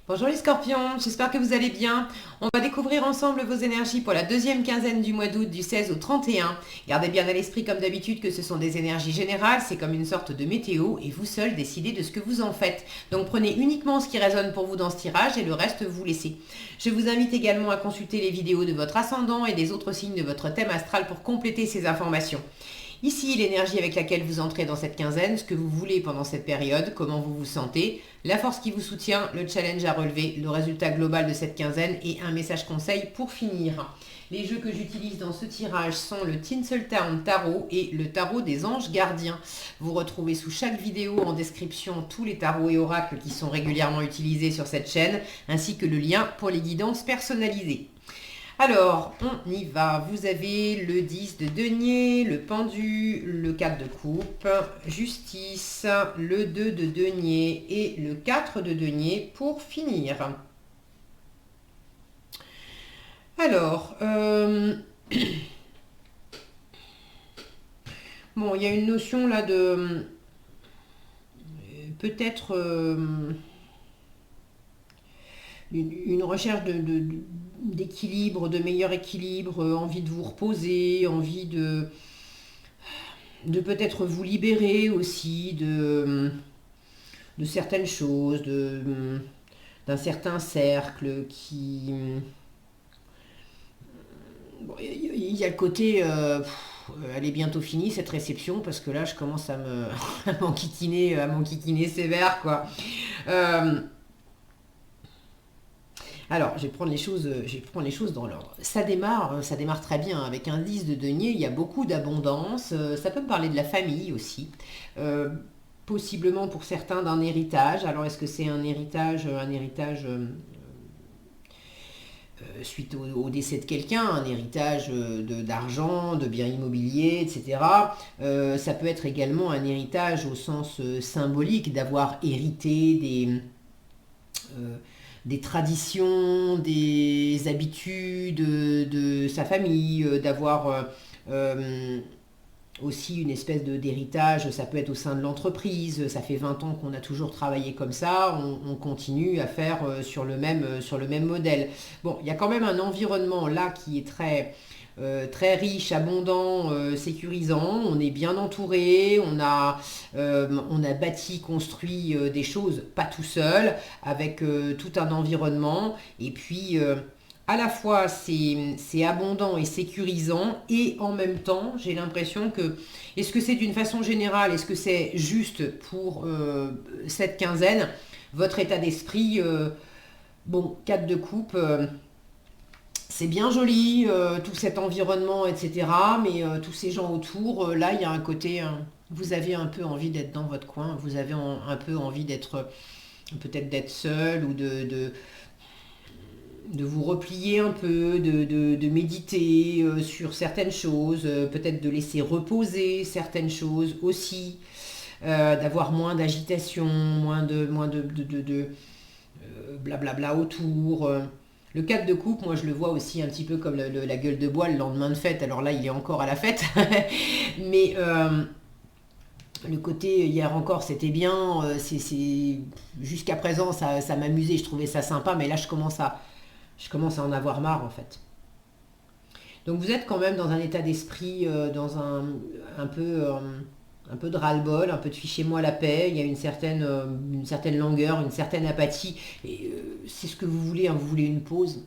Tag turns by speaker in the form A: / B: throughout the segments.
A: Bonjour les scorpions, j'espère que vous allez bien. On va découvrir ensemble vos énergies pour la deuxième quinzaine du mois d'août du 16 au 31. Gardez bien à l'esprit comme d'habitude que ce sont des énergies générales, c'est comme une sorte de météo et vous seul décidez de ce que vous en faites. Donc prenez uniquement ce qui résonne pour vous dans ce tirage et le reste vous laissez. Je vous invite également à consulter les vidéos de votre ascendant et des autres signes de votre thème astral pour compléter ces informations. Ici, l'énergie avec laquelle vous entrez dans cette quinzaine, ce que vous voulez pendant cette période, comment vous vous sentez, la force qui vous soutient, le challenge à relever, le résultat global de cette quinzaine et un message conseil pour finir. Les jeux que j'utilise dans ce tirage sont le Tinseltown Tarot et le Tarot des Anges Gardiens. Vous retrouvez sous chaque vidéo en description tous les tarots et oracles qui sont régulièrement utilisés sur cette chaîne, ainsi que le lien pour les guidances personnalisées. Alors, on y va. Vous avez le 10 de denier, le pendu, le 4 de coupe, justice, le 2 de denier et le 4 de denier pour finir. Alors, bon, il y a une notion là de peut-être une recherche d'équilibre, de meilleur équilibre, envie de vous reposer, envie de peut-être vous libérer aussi de certaines choses, d'un certain cercle qui... Bon, il y a le côté... elle est bientôt finie cette réception parce que là je commence à m'enquiquiner sévère quoi. Alors, je vais prendre les choses dans l'ordre. Ça démarre très bien. Avec un 10 de denier, il y a beaucoup d'abondance. Ça peut me parler de la famille aussi. Possiblement pour certains d'un héritage. Alors, est-ce que c'est un héritage suite au décès de quelqu'un, un héritage d'argent, de biens immobiliers, etc. Ça peut être également un héritage au sens symbolique, d'avoir hérité des traditions, des habitudes de sa famille, d'avoir aussi une espèce d'héritage, ça peut être au sein de l'entreprise, ça fait 20 ans qu'on a toujours travaillé comme ça, on continue à faire sur le même modèle. Bon, il y a quand même un environnement là qui est très riche, abondant, sécurisant. On est bien entouré, on a bâti, construit des choses, pas tout seul, avec tout un environnement. Et puis, à la fois, c'est abondant et sécurisant, et en même temps, j'ai l'impression que, est-ce que c'est d'une façon générale, est-ce que c'est juste pour cette quinzaine, votre état d'esprit, bon, 4 de coupe, c'est bien joli, tout cet environnement, etc. Mais tous ces gens autour, là, il y a un côté, vous avez un peu envie d'être dans votre coin, vous avez un peu envie d'être, peut-être d'être seul ou de vous replier un peu, de méditer sur certaines choses, peut-être de laisser reposer certaines choses aussi, d'avoir moins d'agitation, moins de blablabla autour. Le 4 de coupe, moi je le vois aussi un petit peu comme la gueule de bois le lendemain de fête. Alors là, il est encore à la fête. Mais le côté hier encore c'était bien. Jusqu'à présent, ça m'amusait, je trouvais ça sympa. Mais là, je commence à en avoir marre en fait. Donc vous êtes quand même dans un état d'esprit, dans un peu de ras-le-bol, un peu de fichez-moi la paix, il y a une certaine langueur, une certaine apathie, et c'est ce que vous voulez, hein, vous voulez une pause.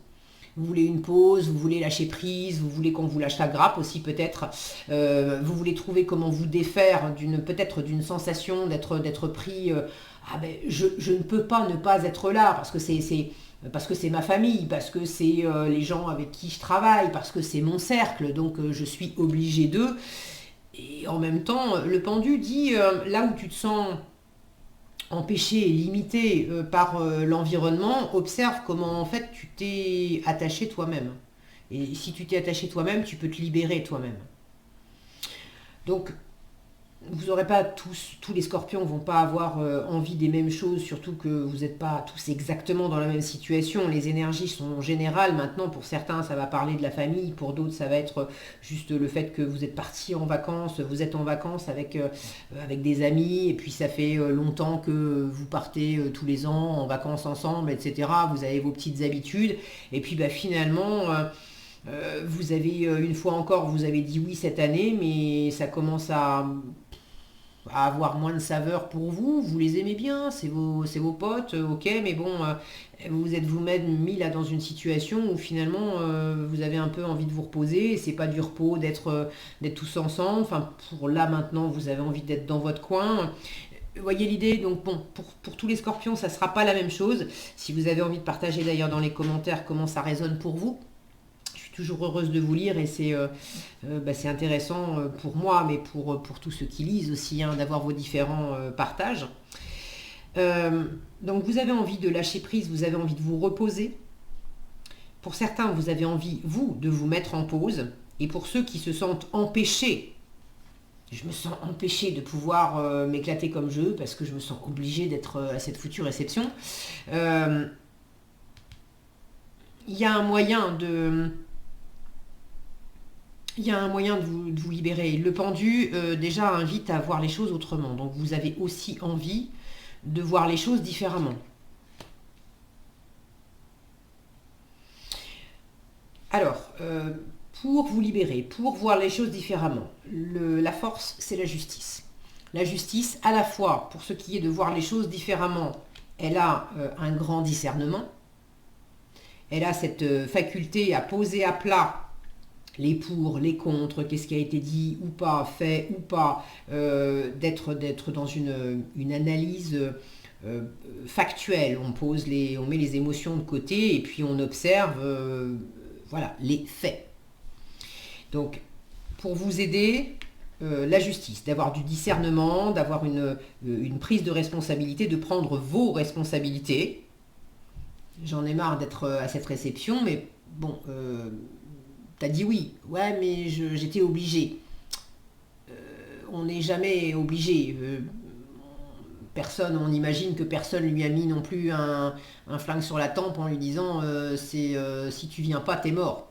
A: Vous voulez une pause, vous voulez lâcher prise, vous voulez qu'on vous lâche la grappe aussi peut-être. Vous voulez trouver comment vous défaire peut-être d'une sensation d'être pris. Ah ben, je ne peux pas ne pas être là parce que c'est ma famille, parce que c'est les gens avec qui je travaille, parce que c'est mon cercle, donc je suis obligée d'eux. Et en même temps, le pendu dit là où tu te sens empêché et limité par l'environnement, observe comment en fait tu t'es attaché toi-même. Et si tu t'es attaché toi-même, tu peux te libérer toi-même. Donc vous n'aurez pas tous les scorpions vont pas avoir envie des mêmes choses, surtout que vous n'êtes pas tous exactement dans la même situation. Les énergies sont générales maintenant. Pour certains, ça va parler de la famille. Pour d'autres, ça va être juste le fait que vous êtes partis en vacances. Vous êtes en vacances avec des amis. Et puis, ça fait longtemps que vous partez tous les ans en vacances ensemble, etc. Vous avez vos petites habitudes. Et puis, bah, finalement... vous avez, une fois encore, vous avez dit oui cette année, mais ça commence à avoir moins de saveur pour vous. Vous les aimez bien, c'est vos potes, ok, mais bon, vous êtes vous-même mis là dans une situation où finalement vous avez un peu envie de vous reposer. C'est pas du repos d'être tous ensemble. Enfin, pour là maintenant, vous avez envie d'être dans votre coin. Vous voyez l'idée, donc bon, pour tous les scorpions, ça ne sera pas la même chose. Si vous avez envie de partager d'ailleurs dans les commentaires comment ça résonne pour vous, toujours heureuse de vous lire et c'est intéressant pour moi, mais pour tous ceux qui lisent aussi, hein, d'avoir vos différents partages. Donc vous avez envie de lâcher prise, vous avez envie de vous reposer. Pour certains, vous avez envie, vous, de vous mettre en pause. Et pour ceux qui se sentent empêchés, je me sens empêchée de pouvoir m'éclater comme je veux parce que je me sens obligée d'être à cette foutue réception. Il y a un moyen de... Il y a un moyen de vous libérer. Le pendu, déjà, invite à voir les choses autrement. Donc, vous avez aussi envie de voir les choses différemment. Alors, pour vous libérer, pour voir les choses différemment, la force, c'est la justice. La justice, à la fois, pour ce qui est de voir les choses différemment, elle a un grand discernement. Elle a cette faculté à poser à plat les pour, les contre, qu'est-ce qui a été dit ou pas, fait ou pas, d'être dans une analyse factuelle. On met les émotions de côté et puis on observe voilà, les faits. Donc, pour vous aider, la justice, d'avoir du discernement, d'avoir une prise de responsabilité, de prendre vos responsabilités. J'en ai marre d'être à cette réception, mais bon... T'as dit oui, ouais, mais j'étais obligé. On n'est jamais obligé. On imagine que personne lui a mis non plus un flingue sur la tempe en lui disant si tu viens pas, t'es mort.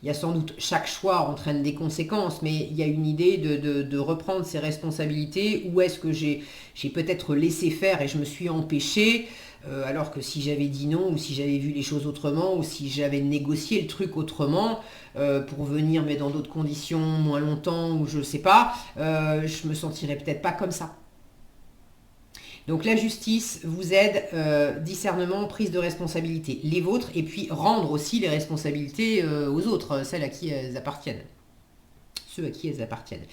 A: Il y a sans doute, chaque choix entraîne des conséquences, mais il y a une idée de reprendre ses responsabilités. Où est-ce que j'ai peut-être laissé faire et je me suis empêché alors que si j'avais dit non, ou si j'avais vu les choses autrement, ou si j'avais négocié le truc autrement, pour venir mais dans d'autres conditions, moins longtemps, ou je sais pas, je me sentirais peut-être pas comme ça. Donc la justice vous aide, discernement, prise de responsabilité, les vôtres, et puis rendre aussi les responsabilités aux autres, celles à qui elles appartiennent. Ceux à qui elles appartiennent.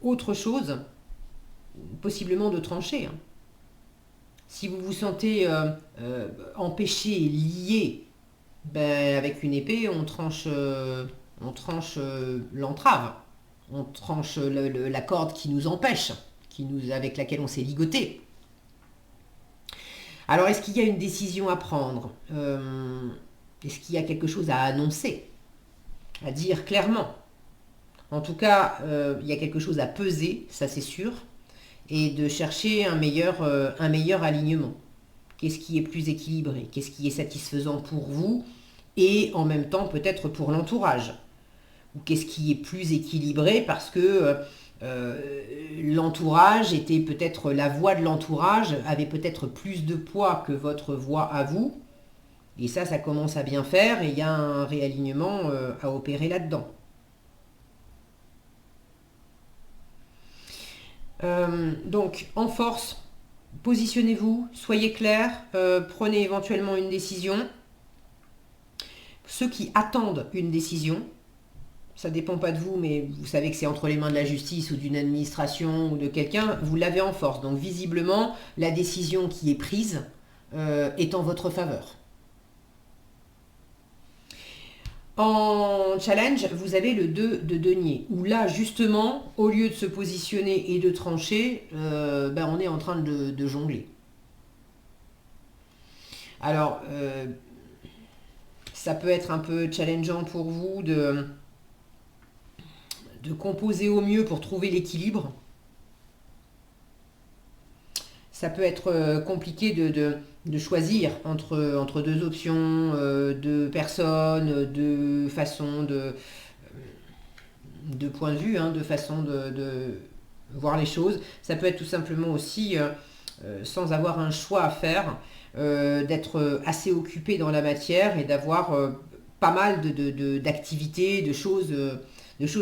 A: Autre chose, possiblement de trancher. Hein. Si vous vous sentez empêché, lié, ben, avec une épée, on tranche l'entrave, on tranche la corde qui nous empêche, avec laquelle on s'est ligoté. Alors, est-ce qu'il y a une décision à prendre? Est-ce qu'il y a quelque chose à annoncer? À dire clairement? En tout cas, il y a quelque chose à peser, ça c'est sûr, et de chercher un meilleur alignement. Qu'est-ce qui est plus équilibré? Qu'est-ce qui est satisfaisant pour vous? Et en même temps, peut-être pour l'entourage. Ou qu'est-ce qui est plus équilibré parce que l'entourage était peut-être, la voix de l'entourage avait peut-être plus de poids que votre voix à vous. Et ça commence à bien faire et il y a un réalignement à opérer là-dedans. Donc, en force, positionnez-vous, soyez clair, prenez éventuellement une décision. Ceux qui attendent une décision, ça dépend pas de vous, mais vous savez que c'est entre les mains de la justice ou d'une administration ou de quelqu'un, vous l'avez en force. Donc visiblement, la décision qui est prise est en votre faveur. En challenge, vous avez le 2 de denier, où là, justement, au lieu de se positionner et de trancher, on est en train de jongler. Alors, ça peut être un peu challengeant pour vous composer au mieux pour trouver l'équilibre. Ça peut être compliqué de choisir entre deux options, de personnes, de façons de point de vue, hein, de façon de voir les choses. Ça peut être tout simplement aussi, sans avoir un choix à faire, d'être assez occupé dans la matière et d'avoir pas mal d'activités, de choses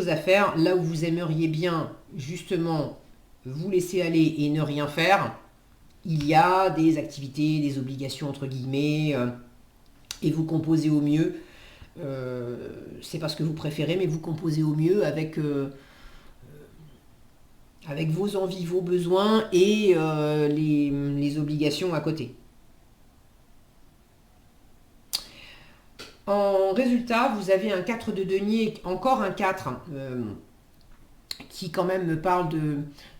A: à faire. Là où vous aimeriez bien justement vous laisser aller et ne rien faire, il y a des activités, des obligations entre guillemets, et vous composez au mieux. C'est pas ce que vous préférez, mais vous composez au mieux avec vos envies, vos besoins et les obligations à côté. En résultat, vous avez un 4 de denier, encore un 4, qui quand même me parle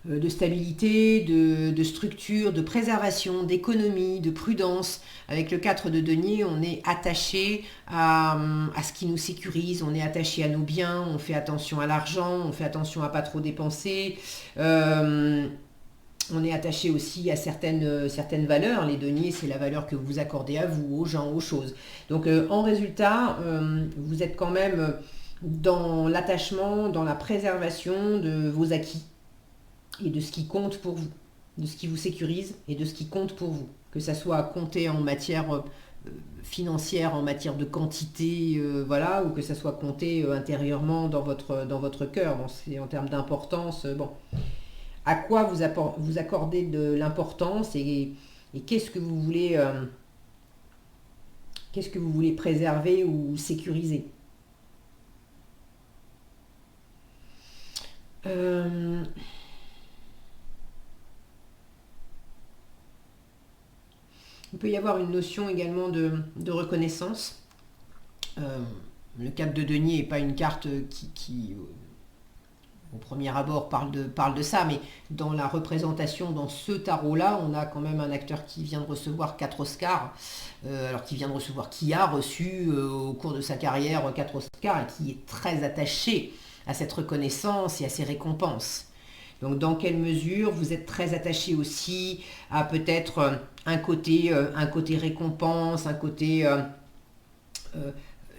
A: de stabilité, de structure, de préservation, d'économie, de prudence. Avec le 4 de denier, on est attaché à ce qui nous sécurise, on est attaché à nos biens, on fait attention à l'argent, on fait attention à pas trop dépenser. On est attaché aussi à certaines valeurs. Les deniers, c'est la valeur que vous accordez à vous, aux gens, aux choses. Donc en résultat, vous êtes quand même dans l'attachement, dans la préservation de vos acquis et de ce qui compte pour vous, de ce qui vous sécurise et de ce qui compte pour vous. Que ça soit compté en matière financière, en matière de quantité, voilà, ou que ça soit compté intérieurement dans votre cœur, en termes d'importance. Bon. À quoi vous accordez de l'importance et qu'est-ce que vous voulez préserver ou sécuriser. Il peut y avoir une notion également de reconnaissance. Le 4 de denier n'est pas une carte qui au premier abord parle de ça, mais dans la représentation, dans ce tarot-là, on a quand même un acteur qui vient de recevoir 4 Oscars, qui a reçu au cours de sa carrière 4 Oscars et qui est très attaché à cette reconnaissance et à ces récompenses. Donc dans quelle mesure vous êtes très attaché aussi à peut-être un côté récompense, un côté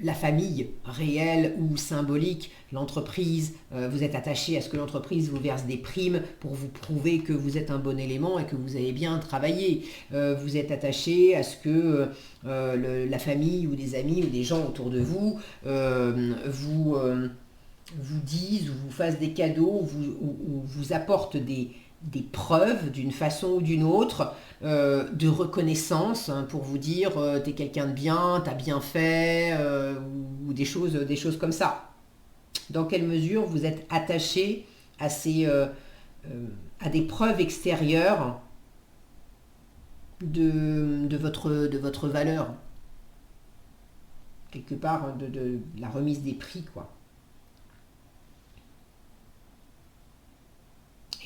A: la famille réelle ou symbolique, l'entreprise, vous êtes attaché à ce que l'entreprise vous verse des primes pour vous prouver que vous êtes un bon élément et que vous avez bien travaillé. Vous êtes attaché à ce que la famille ou des amis ou des gens autour de vous vous disent ou vous fassent des cadeaux ou vous apportent des preuves d'une façon ou d'une autre de reconnaissance, hein, pour vous dire t'es quelqu'un de bien, t'as bien fait, ou des choses comme ça. Dans quelle mesure vous êtes attaché à des preuves extérieures de votre valeur, quelque part de la remise des prix, quoi.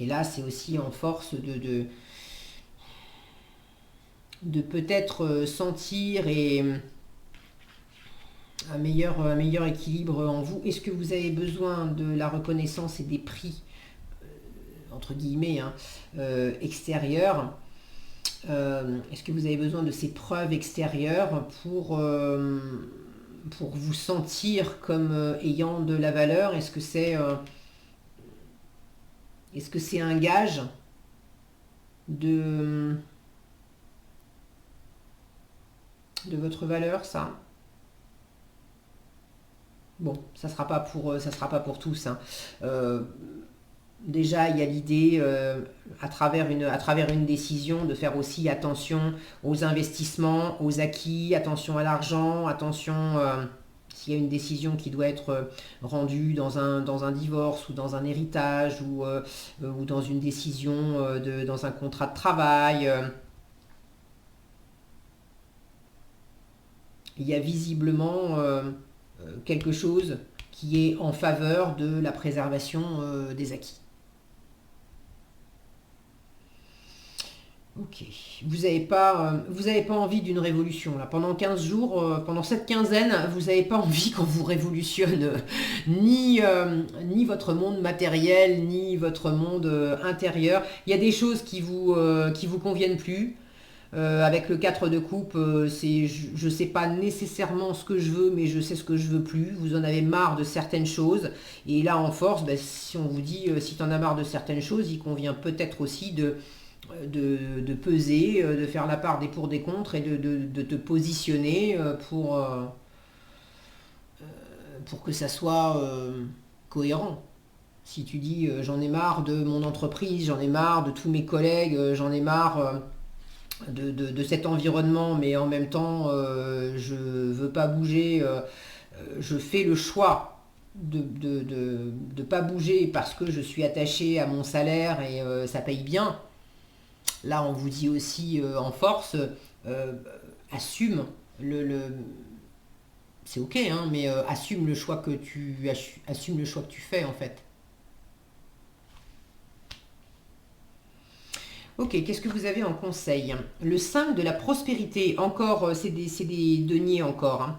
A: Et là, c'est aussi en force de peut-être sentir un meilleur équilibre en vous. Est-ce que vous avez besoin de la reconnaissance et des prix, entre guillemets, hein, extérieurs? Est-ce que vous avez besoin de ces preuves extérieures pour vous sentir comme ayant de la valeur? Est-ce que c'est un gage de votre valeur, ça? Bon, ça sera pas pour tous, hein. Déjà, il y a l'idée, à travers une décision, de faire aussi attention aux investissements, aux acquis, attention à l'argent, attention s'il y a une décision qui doit être rendue dans un divorce ou dans un héritage ou dans une décision dans un contrat de travail. Il y a visiblement quelque chose qui est en faveur de la préservation des acquis. Ok, vous avez pas envie d'une révolution là. Pendant 15 jours, pendant cette quinzaine, vous n'avez pas envie qu'on vous révolutionne ni votre monde matériel, ni votre monde intérieur. Il y a des choses qui vous conviennent plus. Avec le 4 de coupe, je ne sais pas nécessairement ce que je veux, mais je sais ce que je veux plus. Vous en avez marre de certaines choses. Et là, en force, ben, si on vous dit, si tu en as marre de certaines choses, il convient peut-être aussi de peser, de faire la part des pour des contre et de te positionner pour que ça soit cohérent. Si tu dis j'en ai marre de mon entreprise, j'en ai marre de tous mes collègues, j'en ai marre de cet environnement, mais en même temps je veux pas bouger, je fais le choix de pas bouger parce que je suis attaché à mon salaire et ça paye bien. Là, on vous dit aussi en force, euh, assume c'est ok, hein, mais assume le choix que assume le choix que tu fais en fait. Ok, qu'est-ce que vous avez en conseil? Le 5 de la prospérité, encore, c'est des deniers encore, hein.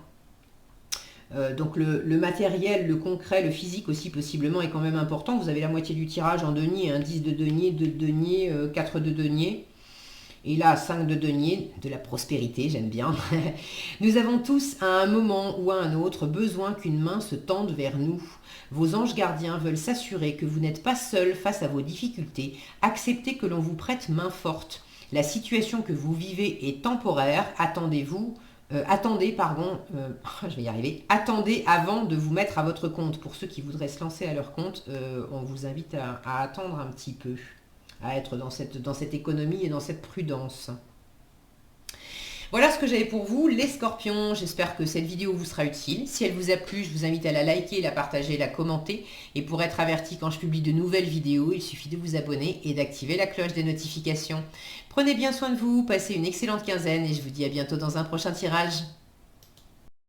A: Donc le matériel, le concret, le physique aussi possiblement est quand même important. Vous avez la moitié du tirage en denier, un 10 de denier, 2 de denier, 4 de denier. Et là, 5 de denier, de la prospérité, j'aime bien. Nous avons tous, à un moment ou à un autre, besoin qu'une main se tende vers nous. Vos anges gardiens veulent s'assurer que vous n'êtes pas seul face à vos difficultés. Acceptez que l'on vous prête main forte. La situation que vous vivez est temporaire. Je vais y arriver. Attendez avant de vous mettre à votre compte. Pour ceux qui voudraient se lancer à leur compte, on vous invite à attendre un petit peu, à être dans cette économie et dans cette prudence. Voilà ce que j'avais pour vous, les scorpions. J'espère que cette vidéo vous sera utile. Si elle vous a plu, je vous invite à la liker, la partager, la commenter. Et pour être averti quand je publie de nouvelles vidéos, il suffit de vous abonner et d'activer la cloche des notifications. Prenez bien soin de vous, passez une excellente quinzaine et je vous dis à bientôt dans un prochain tirage.